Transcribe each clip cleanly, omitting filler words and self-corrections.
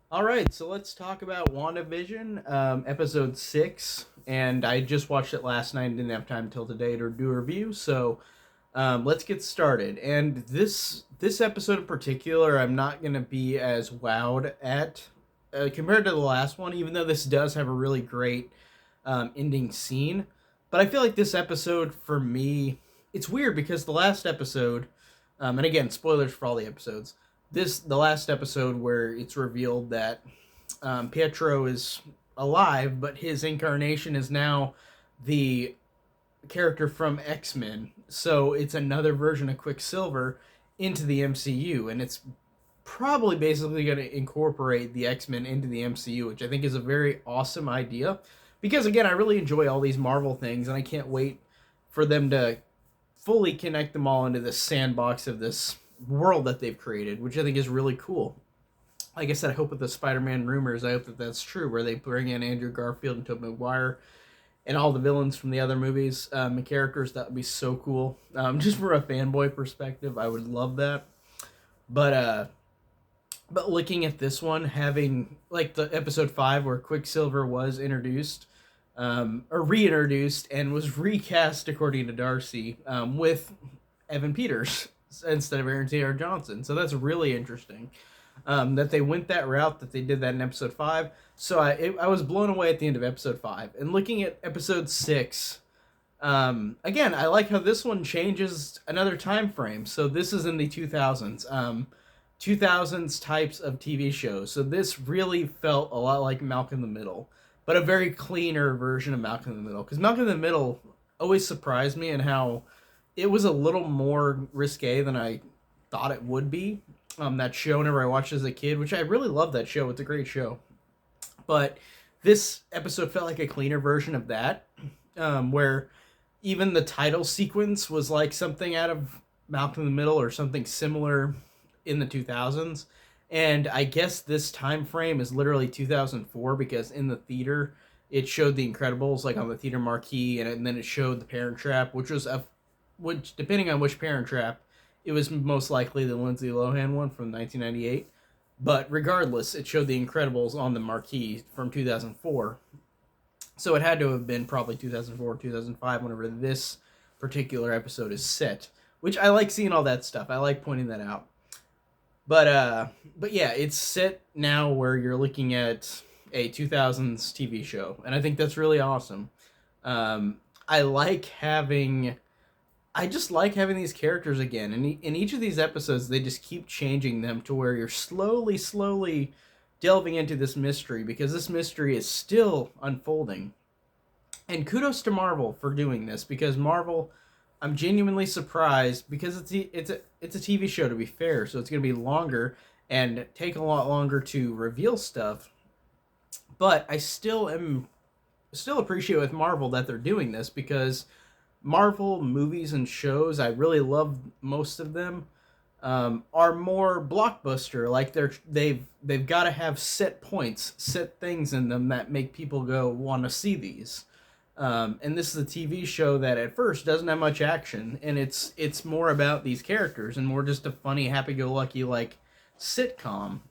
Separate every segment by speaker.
Speaker 1: All right, so let's talk about WandaVision, episode 6. And I just watched it last night and didn't have time till today to do a review. So let's get started. And this episode in particular, I'm not going to be as wowed at compared to the last one, even though this does have a really great ending scene. But I feel like this episode, for me, it's weird because the last episode, and again, spoilers for all the episodes, the last episode where it's revealed that Pietro is alive, but his incarnation is now the character from X-Men. So it's another version of Quicksilver into the MCU, and it's probably basically going to incorporate the X-Men into the MCU, which I think is a very awesome idea. Because again, I really enjoy all these Marvel things, and I can't wait for them to fully connect them all into this sandbox of this world that they've created, which I think is really cool. Like I said, I hope with the Spider-Man rumors, I hope that that's true, where they bring in Andrew Garfield and Tobey Maguire and all the villains from the other movies and characters. That would be so cool. Just from a fanboy perspective, I would love that. But but looking at this one, having like the episode 5 where Quicksilver was introduced, or reintroduced and was recast according to Darcy, with Evan Peters instead of Aaron Taylor Johnson. So that's really interesting, that they went that route, that they did that in episode 5. So I was blown away at the end of episode 5. And looking at episode 6, again, I like how this one changes another time frame. So this is in the 2000s. 2000s types of TV shows. So this really felt a lot like Malcolm in the Middle, but a very cleaner version of Malcolm in the Middle. Because Malcolm in the Middle always surprised me in how it was a little more risque than I thought it would be. That show, whenever I watched as a kid, which I really love that show. It's a great show. But this episode felt like a cleaner version of that, where even the title sequence was like something out of Malcolm in the Middle or something similar in the 2000s. And I guess this time frame is literally 2004 because in the theater it showed The Incredibles like on the theater marquee, and then it showed The Parent Trap, which depending on which Parent Trap, it was most likely the Lindsay Lohan one from 1998. But regardless, it showed The Incredibles on the marquee from 2004. So it had to have been probably 2004, 2005, whenever this particular episode is set. Which I like seeing all that stuff. I like pointing that out. But yeah, it's set now where you're looking at a 2000s TV show, and I think that's really awesome. Um, I like having, I just like having these characters again, and in each of these episodes, they just keep changing them to where you're slowly delving into this mystery because this mystery is still unfolding. And kudos to Marvel for doing this because Marvel, I'm genuinely surprised because it's a TV show, to be fair, so it's going to be longer and take a lot longer to reveal stuff. But I still appreciate with Marvel that they're doing this because Marvel movies and shows, I really love most of them, are more blockbuster. Like they've got to have set points, set things in them that make people go want to see these. And this is a TV show that at first doesn't have much action, and it's more about these characters and more just a funny, happy-go-lucky like sitcom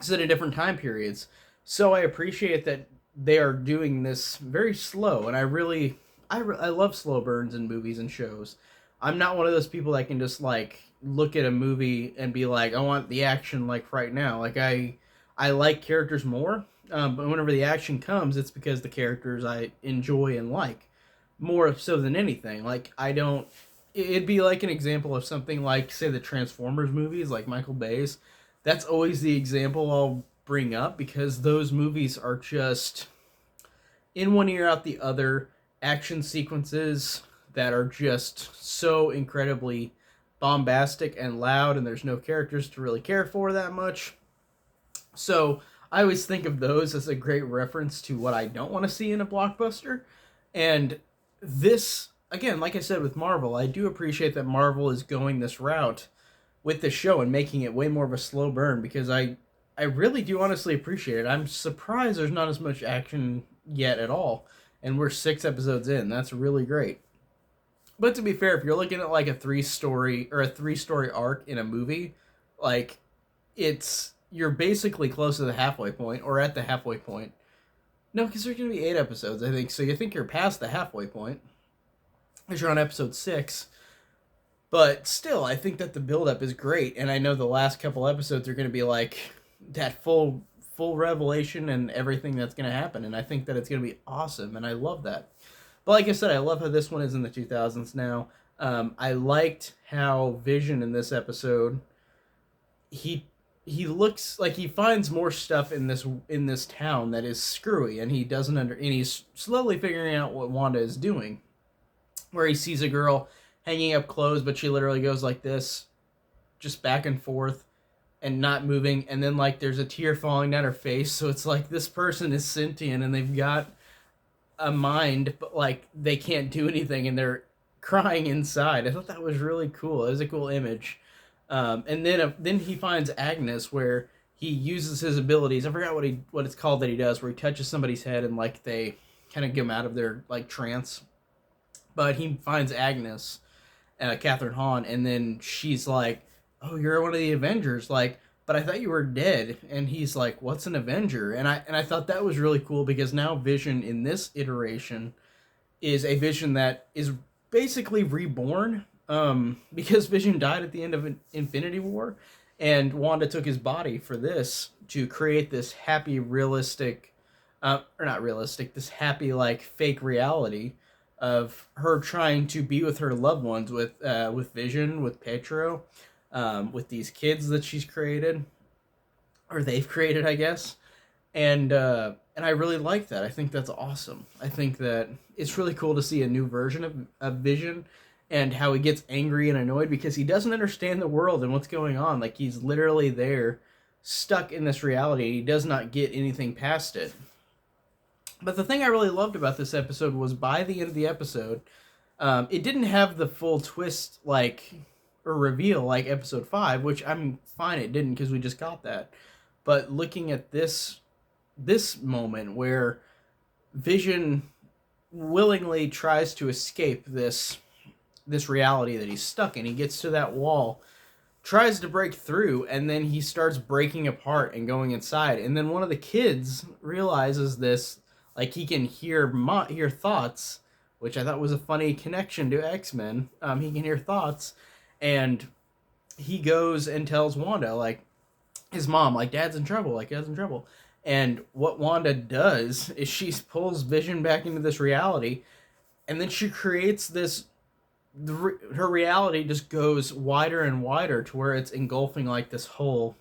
Speaker 1: set in different time periods. So I appreciate that they are doing this very slow, and I love slow burns in movies and shows. I'm not one of those people that can just like look at a movie and be like, I want the action like right now. Like I like characters more, but whenever the action comes, it's because the characters I enjoy and like more so than anything. Like I don't. It'd be like an example of something like say the Transformers movies, like Michael Bay's. That's always the example I'll bring up because those movies are just in one ear out the other action sequences that are just so incredibly bombastic and loud, and there's no characters to really care for that much. So I always think of those as a great reference to what I don't want to see in a blockbuster. And this, again, like I said with Marvel, I do appreciate that Marvel is going this route with the show and making it way more of a slow burn because I really do honestly appreciate it. I'm surprised there's not as much action yet at all, and we're 6 episodes in. That's really great. But to be fair, if you're looking at like a 3 story or a 3 story arc in a movie, like it's you're basically close to the halfway point, or at the halfway point. No, because there's going to be 8 episodes, I think. So you think you're past the halfway point, because you're on episode 6. But still, I think that the build-up is great, and I know the last couple episodes are going to be like that full revelation and everything that's going to happen, and I think that it's going to be awesome, and I love that. But like I said, I love how this one is in the 2000s now. I liked how Vision in this episode, he looks like he finds more stuff in this town that is screwy, and and he's slowly figuring out what Wanda is doing. Where he sees a girl hanging up clothes, but she literally goes like this, just back and forth, and not moving, and then like there's a tear falling down her face, so it's like this person is sentient and they've got a mind, but like they can't do anything and they're crying inside. I thought that was really cool. It was a cool image. And then he finds Agnes, where he uses his abilities. I forgot what it's called that he does, where he touches somebody's head and like they kind of get them out of their like trance. But he finds Agnes, Catherine Hahn, and then she's like, "Oh, you're one of the Avengers." Like, but I thought you were dead. And he's like, "What's an Avenger?" And I thought that was really cool, because now Vision in this iteration is a Vision that is basically reborn. Because Vision died at the end of Infinity War, and Wanda took his body for this to create this happy, realistic, or not realistic, this happy, like, fake reality of her trying to be with her loved ones, with Vision, with Pietro, with these kids that she's created, or they've created, I guess, and I really like that. I think that's awesome. I think that it's really cool to see a new version of Vision, and how he gets angry and annoyed because he doesn't understand the world and what's going on. Like, he's literally there, stuck in this reality, and he does not get anything past it. But the thing I really loved about this episode was, by the end of the episode, it didn't have the full twist, like, or reveal like episode 5, which I'm fine it didn't, because we just got that. But looking at this moment where Vision willingly tries to escape this reality that he's stuck in. He gets to that wall, tries to break through, and then he starts breaking apart and going inside. And then one of the kids realizes this, like, he can hear thoughts, which I thought was a funny connection to X-Men. He can hear thoughts, and he goes and tells Wanda, like, his mom, like, Dad's in trouble, And what Wanda does is she pulls Vision back into this reality, and then she creates this. Her reality just goes wider and wider to where it's engulfing like this whole,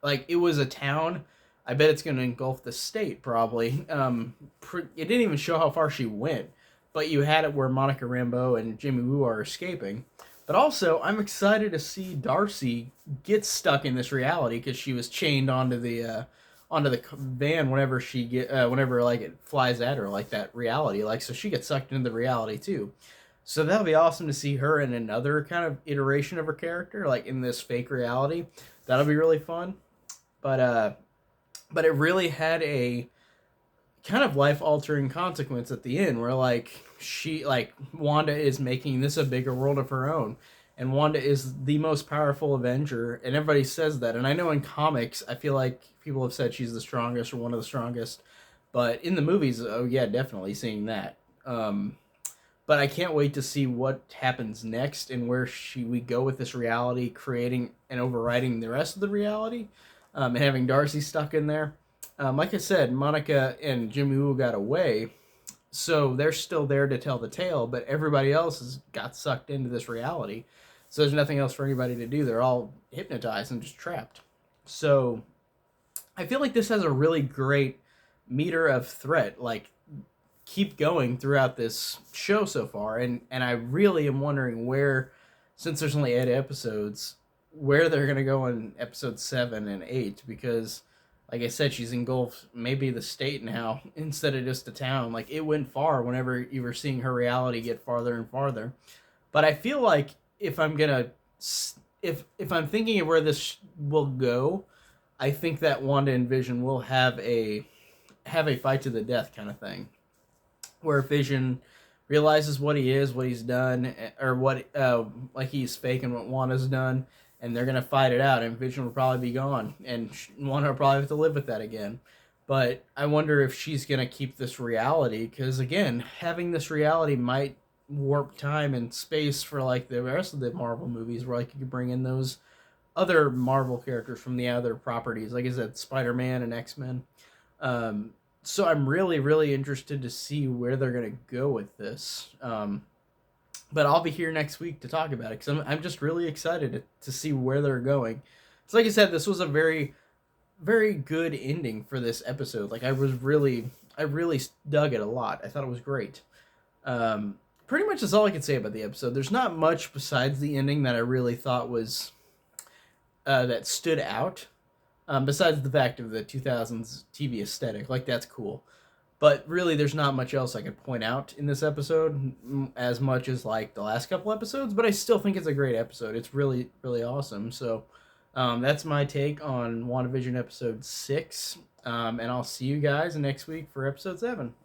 Speaker 1: like, it was a town. I bet it's going to engulf the state probably. It didn't even show how far she went, but you had it where Monica Rambeau and Jimmy Woo are escaping. But also, I'm excited to see Darcy get stuck in this reality, because she was chained onto the van whenever like it flies at her, like that reality, like, so she gets sucked into the reality too. So that'll be awesome to see her in another kind of iteration of her character, like in this fake reality. That'll be really fun. But it really had a kind of life-altering consequence at the end, where Wanda is making this a bigger world of her own. And Wanda is the most powerful Avenger, and everybody says that. And I know in comics, I feel like people have said she's the strongest or one of the strongest. But in the movies, oh yeah, definitely seeing that. But I can't wait to see what happens next and where we go with this reality, creating and overriding the rest of the reality, and having Darcy stuck in there. Like I said, Monica and Jimmy Woo got away, so they're still there to tell the tale, but everybody else has got sucked into this reality. So there's nothing else for anybody to do. They're all hypnotized and just trapped. So I feel like this has a really great meter of threat, like, keep going throughout this show so far, and I really am wondering where, since there's only 8 episodes, where they're going to go in episode 7 and 8, because, like I said, she's engulfed maybe the state now, instead of just a town. Like, it went far whenever you were seeing her reality get farther and farther. But I feel like if I'm thinking of where this will go, I think that Wanda and Vision will have a fight to the death kind of thing, where Vision realizes what he is, what he's done, or what like he's faking what Wanda's done, and they're gonna fight it out, and Vision will probably be gone, and Wanda will probably have to live with that again. But I wonder if she's gonna keep this reality, because again, having this reality might warp time and space for like the rest of the Marvel movies, where like you could bring in those other Marvel characters from the other properties, like I said, Spider-Man and X-Men. So I'm really, really interested to see where they're gonna go with this. But I'll be here next week to talk about it, because I'm just really excited to see where they're going. It's like I said, this was a very, very good ending for this episode. Like I really dug it a lot. I thought it was great. Pretty much that's all I can say about the episode. There's not much besides the ending that I really thought was that stood out. Besides the fact of the 2000s TV aesthetic, like that's cool. But really, there's not much else I could point out in this episode, as much as like the last couple episodes. But I still think it's a great episode. It's really, really awesome. So that's my take on WandaVision episode 6. And I'll see you guys next week for episode 7.